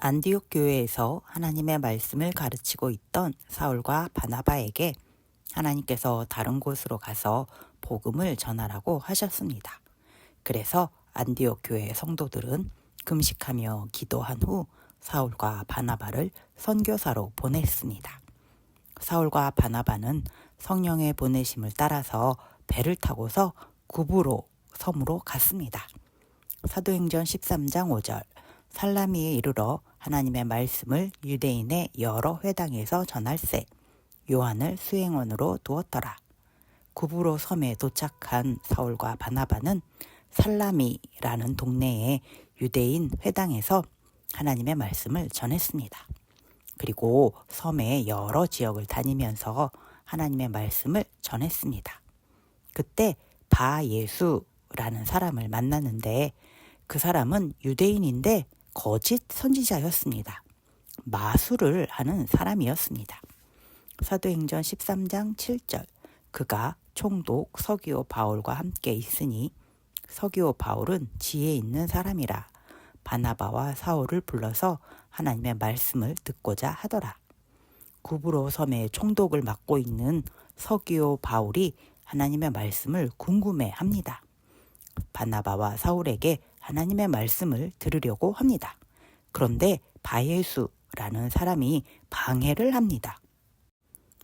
안디옥 교회에서 하나님의 말씀을 가르치고 있던 사울과 바나바에게 하나님께서 다른 곳으로 가서 복음을 전하라고 하셨습니다. 그래서 안디옥 교회 성도들은 금식하며 기도한 후 사울과 바나바를 선교사로 보냈습니다. 사울과 바나바는 성령의 보내심을 따라서 배를 타고서 구브로 섬으로 갔습니다. 사도행전 13장 5절 살라미에 이르러 하나님의 말씀을 유대인의 여러 회당에서 전할세 요한을 수행원으로 두었더라. 구브로 섬에 도착한 사울과 바나바는 살라미라는 동네의 유대인 회당에서 하나님의 말씀을 전했습니다. 그리고 섬의 여러 지역을 다니면서 하나님의 말씀을 전했습니다. 그때 바예수라는 사람을 만났는데 그 사람은 유대인인데 거짓 선지자였습니다. 마술을 하는 사람이었습니다. 사도행전 13장 7절 그가 총독 서기오 바울과 함께 있으니 서기오 바울은 지혜 있는 사람이라 바나바와 사울을 불러서 하나님의 말씀을 듣고자 하더라. 구브로 섬의 총독을 맡고 있는 서기오 바울이 하나님의 말씀을 궁금해합니다. 바나바와 사울에게 하나님의 말씀을 들으려고 합니다. 그런데 바예수라는 사람이 방해를 합니다.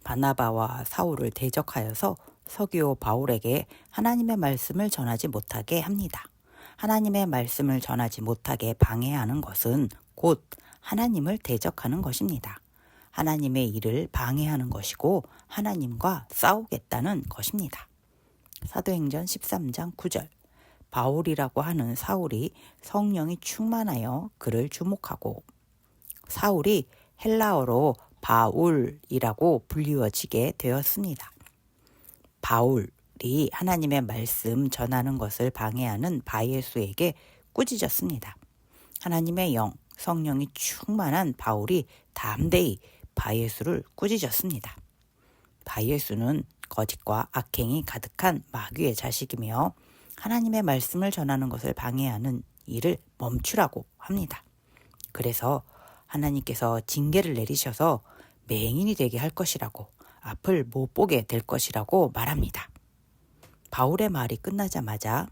바나바와 사울을 대적하여서 서기오 바울에게 하나님의 말씀을 전하지 못하게 합니다. 하나님의 말씀을 전하지 못하게 방해하는 것은 곧 하나님을 대적하는 것입니다. 하나님의 일을 방해하는 것이고 하나님과 싸우겠다는 것입니다. 사도행전 13장 9절 바울이라고 하는 사울이 성령이 충만하여 그를 주목하고 사울이 헬라어로 바울이라고 불리워지게 되었습니다. 바울이 하나님의 말씀 전하는 것을 방해하는 바예수에게 꾸짖었습니다. 하나님의 영, 성령이 충만한 바울이 담대히 바예수를 꾸짖었습니다. 바예수는 거짓과 악행이 가득한 마귀의 자식이며 하나님의 말씀을 전하는 것을 방해하는 일을 멈추라고 합니다. 그래서 하나님께서 징계를 내리셔서 맹인이 되게 할 것이라고 앞을 못 보게 될 것이라고 말합니다. 바울의 말이 끝나자마자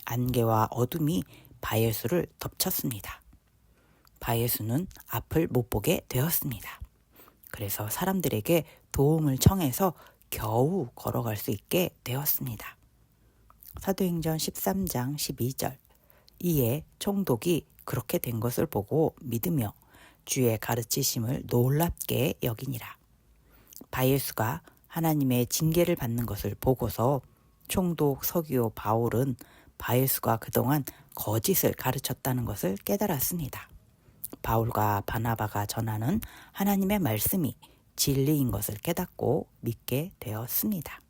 안개와 어둠이 바예수를 덮쳤습니다. 바예수는 앞을 못 보게 되었습니다. 그래서 사람들에게 도움을 청해서 겨우 걸어갈 수 있게 되었습니다. 사도행전 13장 12절 이에 총독이 그렇게 된 것을 보고 믿으며 주의 가르치심을 놀랍게 여기니라. 바예수가 하나님의 징계를 받는 것을 보고서 총독 서기오 바울은 바예수가 그동안 거짓을 가르쳤다는 것을 깨달았습니다. 바울과 바나바가 전하는 하나님의 말씀이 진리인 것을 깨닫고 믿게 되었습니다.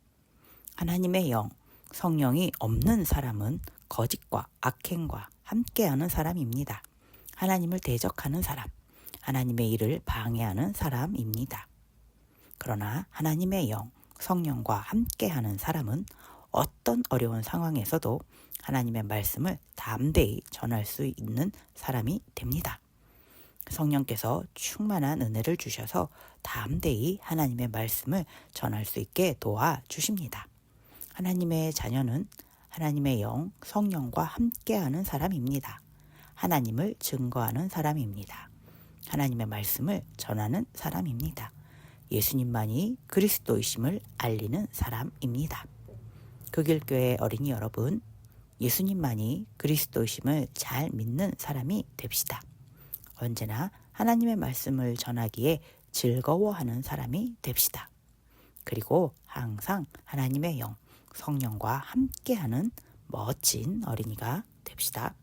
하나님의 영, 성령이 없는 사람은 거짓과 악행과 함께하는 사람입니다. 하나님을 대적하는 사람, 하나님의 일을 방해하는 사람입니다. 그러나 하나님의 영, 성령과 함께하는 사람은 어떤 어려운 상황에서도 하나님의 말씀을 담대히 전할 수 있는 사람이 됩니다. 성령께서 충만한 은혜를 주셔서 담대히 하나님의 말씀을 전할 수 있게 도와주십니다. 하나님의 자녀는 하나님의 영, 성령과 함께하는 사람입니다. 하나님을 증거하는 사람입니다. 하나님의 말씀을 전하는 사람입니다. 예수님만이 그리스도이심을 알리는 사람입니다. 극일교회 어린이 여러분, 예수님만이 그리스도이심을 잘 믿는 사람이 됩시다. 언제나 하나님의 말씀을 전하기에 즐거워하는 사람이 됩시다. 그리고 항상 하나님의 영, 성령과 함께하는 멋진 어린이가 됩시다.